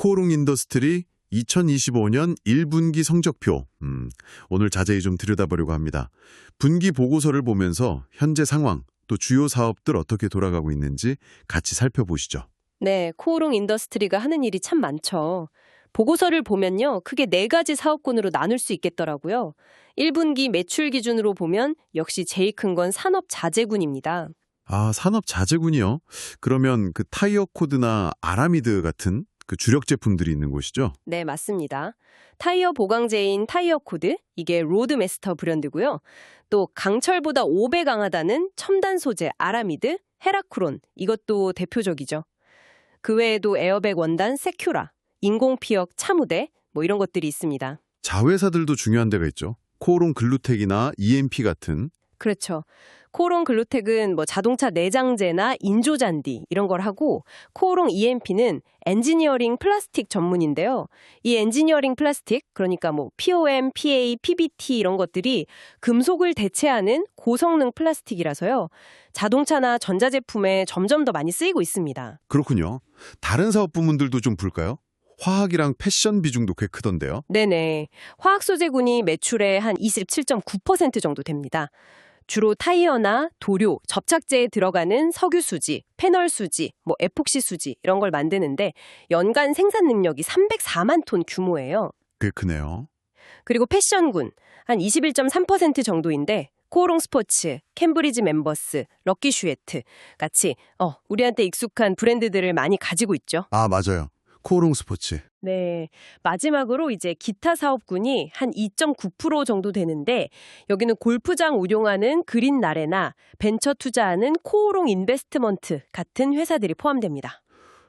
코오롱 인더스트리 2025년 1분기 성적표. 오늘 자세히 좀 들여다보려고 합니다. 분기 보고서를 보면서 현재 상황, 또 주요 사업들 어떻게 돌아가고 있는지 같이 살펴보시죠. 네, 코오롱 인더스트리가 하는 일이 참 많죠. 보고서를 보면요, 크게 4가지 사업군으로 나눌 수 있겠더라고요. 1분기 매출 기준으로 보면 역시 제일 큰 건 산업자재군입니다. 아, 산업자재군이요? 그러면 그 타이어 코드나 아라미드 같은 그 주력 제품들이 있는 곳이죠? 네, 맞습니다. 타이어 보강제인 타이어 코드, 이게 로드메스터 브랜드고요. 또 강철보다 5배 강하다는 첨단 소재 아라미드, 헤라크론, 이것도 대표적이죠. 그 외에도 에어백 원단 세큐라, 인공피혁 차무대, 이런 것들이 있습니다. 자회사들도 중요한 데가 있죠. 코오롱 글루텍이나 EMP 같은. 그렇죠. 코오롱 글루텍은 자동차 내장재나 인조잔디 이런 걸 하고, 코오롱 EMP는 엔지니어링 플라스틱 전문인데요. 이 엔지니어링 플라스틱, 그러니까 POM, PA, PBT 이런 것들이 금속을 대체하는 고성능 플라스틱이라서요. 자동차나 전자제품에 점점 더 많이 쓰이고 있습니다. 그렇군요. 다른 사업 부문들도 좀 볼까요? 화학이랑 패션 비중도 꽤 크던데요. 네네. 화학 소재군이 매출의 한 27.9% 정도 됩니다. 주로 타이어나 도료, 접착제에 들어가는 석유 수지, 패널 수지, 에폭시 수지 이런 걸 만드는데 연간 생산 능력이 304만 톤 규모예요. 꽤 크네요. 그리고 패션군 한 21.3% 정도인데 코오롱 스포츠, 캠브리지 멤버스, 럭키 슈에트 같이 우리한테 익숙한 브랜드들을 많이 가지고 있죠. 아, 맞아요. 코오롱 스포츠. 네, 마지막으로 이제 기타 사업군이 한 2.9% 정도 되는데 여기는 골프장 운용하는 그린나레나 벤처 투자하는 코오롱 인베스트먼트 같은 회사들이 포함됩니다.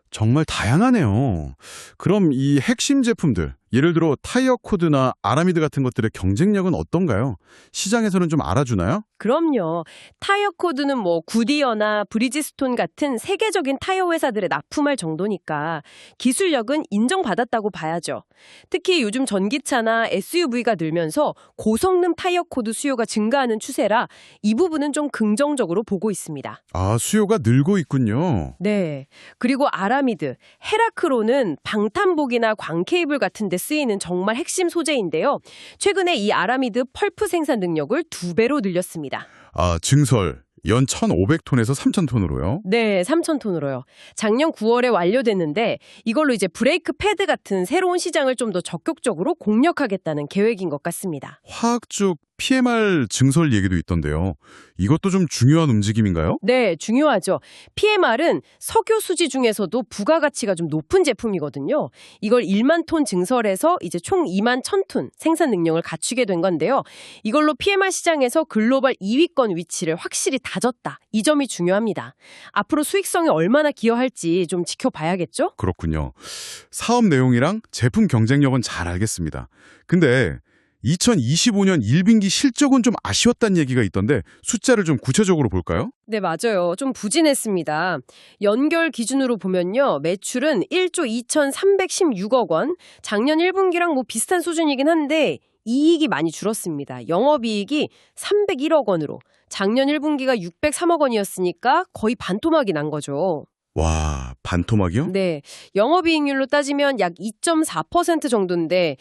정말 다양하네요. 그럼 이 핵심 제품들, 예를 들어 타이어 코드나 아라미드 같은 것들의 경쟁력은 어떤가요? 시장에서는 좀 알아주나요? 그럼요. 타이어 코드는 구디어나 브리지스톤 같은 세계적인 타이어 회사들에 납품할 정도니까 기술력은 인정받았다고 봐야죠. 특히 요즘 전기차나 SUV가 늘면서 고성능 타이어 코드 수요가 증가하는 추세라 이 부분은 좀 긍정적으로 보고 있습니다. 아, 수요가 늘고 있군요. 네. 그리고 아라미드, 헤라크론은 방탄복이나 광케이블 같은 데 쓰이는 정말 핵심 소재인데요. 최근에 이 아라미드 펄프 생산 능력을 2배로 늘렸습니다. 아, 증설. 연 1,500톤에서 3,000톤으로요? 네, 3,000톤으로요. 작년 9월에 완료됐는데 이걸로 이제 브레이크 패드 같은 새로운 시장을 좀 더 적극적으로 공략하겠다는 계획인 것 같습니다. 화학 쪽 PMR 증설 얘기도 있던데요. 이것도 좀 중요한 움직임인가요? 네, 중요하죠. PMR은 석유 수지 중에서도 부가가치가 좀 높은 제품이거든요. 이걸 1만 톤 증설해서 이제 총 2만 1,000톤 생산 능력을 갖추게 된 건데요. 이걸로 PMR 시장에서 글로벌 2위권 위치를 확실히 다졌다. 이 점이 중요합니다. 앞으로 수익성에 얼마나 기여할지 좀 지켜봐야겠죠? 그렇군요. 사업 내용이랑 제품 경쟁력은 잘 알겠습니다. 근데 2025년 1분기 실적은 좀 아쉬웠다는 얘기가 있던데 숫자를 좀 구체적으로 볼까요? 네, 맞아요. 좀 부진했습니다. 연결 기준으로 보면요. 매출은 1조 2,316억 원, 작년 1분기랑 비슷한 수준이긴 한데 이익이 많이 줄었습니다. 영업이익이 301억 원으로 작년 1분기가 603억 원이었으니까 거의 반토막이 난 거죠. 와, 반토막이요? 네, 영업이익률로 따지면 약 2.4% 정도인데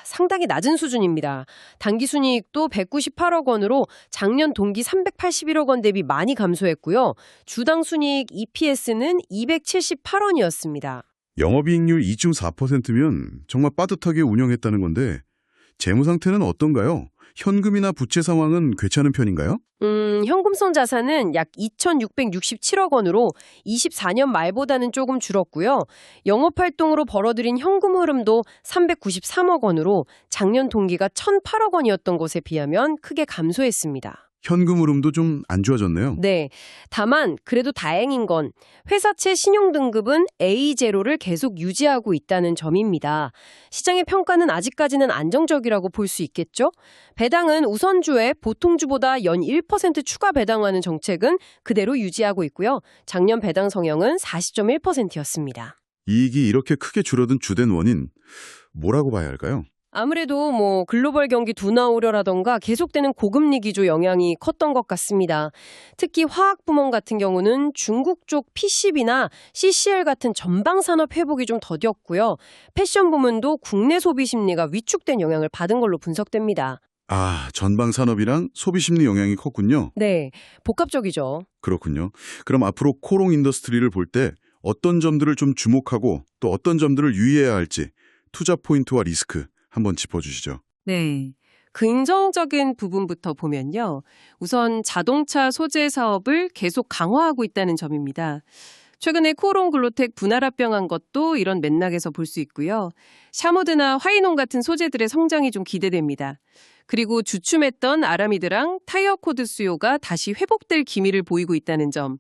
상당히 낮은 수준입니다. 당기순이익도 198억 원으로 작년 동기 381억 원 대비 많이 감소했고요. 주당 순이익 EPS는 278원이었습니다. 영업이익률 2.4%면 정말 빠듯하게 운영했다는 건데 재무 상태는 어떤가요? 현금이나 부채 상황은 괜찮은 편인가요? 현금성 자산은 약 2,667억 원으로 24년 말보다는 조금 줄었고요. 영업활동으로 벌어들인 현금 흐름도 393억 원으로 작년 동기가 1,008억 원이었던 것에 비하면 크게 감소했습니다. 현금 흐름도 좀 안 좋아졌네요. 네. 다만 그래도 다행인 건 회사채 신용등급은 A0를 계속 유지하고 있다는 점입니다. 시장의 평가는 아직까지는 안정적이라고 볼 수 있겠죠? 배당은 우선주에 보통주보다 연 1% 추가 배당하는 정책은 그대로 유지하고 있고요. 작년 배당 성향은 40.1%였습니다. 이익이 이렇게 크게 줄어든 주된 원인 뭐라고 봐야 할까요? 아무래도 글로벌 경기 둔화 우려라던가 계속되는 고금리 기조 영향이 컸던 것 같습니다. 특히 화학 부문 같은 경우는 중국 쪽 PCB나 CCL 같은 전방 산업 회복이 좀 더뎠고요. 패션 부문도 국내 소비 심리가 위축된 영향을 받은 걸로 분석됩니다. 아, 전방 산업이랑 소비 심리 영향이 컸군요. 네, 복합적이죠. 그렇군요. 그럼 앞으로 코롱 인더스트리를 볼 때 어떤 점들을 좀 주목하고 또 어떤 점들을 유의해야 할지 투자 포인트와 리스크 한번 짚어주시죠. 네. 긍정적인 부분부터 보면요. 우선 자동차 소재 사업을 계속 강화하고 있다는 점입니다. 최근에 코롱 글로텍 분할합병한 것도 이런 맥락에서 볼 수 있고요. 샤모드나 화이논 같은 소재들의 성장이 좀 기대됩니다. 그리고 주춤했던 아라미드랑 타이어 코드 수요가 다시 회복될 기미를 보이고 있다는 점.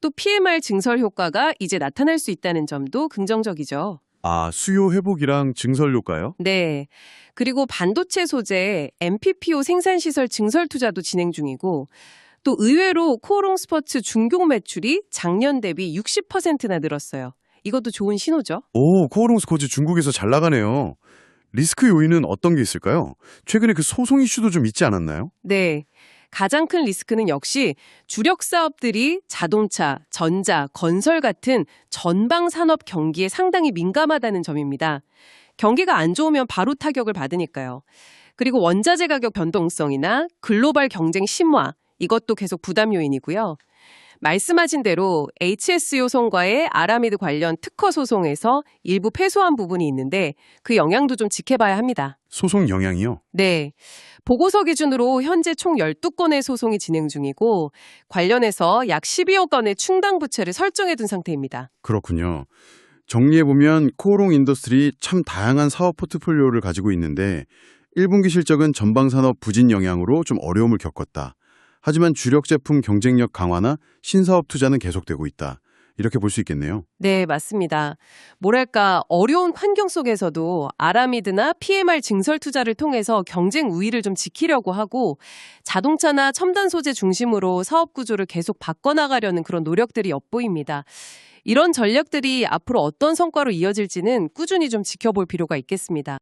또 PMR 증설 효과가 이제 나타날 수 있다는 점도 긍정적이죠. 아, 수요 회복이랑 증설 효과요? 네. 그리고 반도체 소재 MPPO 생산시설 증설 투자도 진행 중이고 또 의외로 코오롱 스포츠 중공 매출이 작년 대비 60%나 늘었어요. 이것도 좋은 신호죠. 오, 코오롱 스코지 중국에서 잘 나가네요. 리스크 요인은 어떤 게 있을까요? 최근에 그 소송 이슈도 좀 있지 않았나요? 네. 가장 큰 리스크는 역시 주력 사업들이 자동차, 전자, 건설 같은 전방 산업 경기에 상당히 민감하다는 점입니다. 경기가 안 좋으면 바로 타격을 받으니까요. 그리고 원자재 가격 변동성이나 글로벌 경쟁 심화, 이것도 계속 부담 요인이고요. 말씀하신 대로 HSO 손과의 아라미드 관련 특허 소송에서 일부 패소한 부분이 있는데 그 영향도 좀 지켜봐야 합니다. 소송 영향이요? 네. 보고서 기준으로 현재 총 12건의 소송이 진행 중이고 관련해서 약 12억 건의 충당 부채를 설정해 둔 상태입니다. 그렇군요. 정리해보면 코오롱 인더스트리 참 다양한 사업 포트폴리오를 가지고 있는데 1분기 실적은 전방산업 부진 영향으로 좀 어려움을 겪었다. 하지만 주력 제품 경쟁력 강화나 신사업 투자는 계속되고 있다. 이렇게 볼 수 있겠네요. 네, 맞습니다. 뭐랄까 어려운 환경 속에서도 아라미드나 PMR 증설 투자를 통해서 경쟁 우위를 좀 지키려고 하고 자동차나 첨단 소재 중심으로 사업 구조를 계속 바꿔나가려는 그런 노력들이 엿보입니다. 이런 전략들이 앞으로 어떤 성과로 이어질지는 꾸준히 좀 지켜볼 필요가 있겠습니다.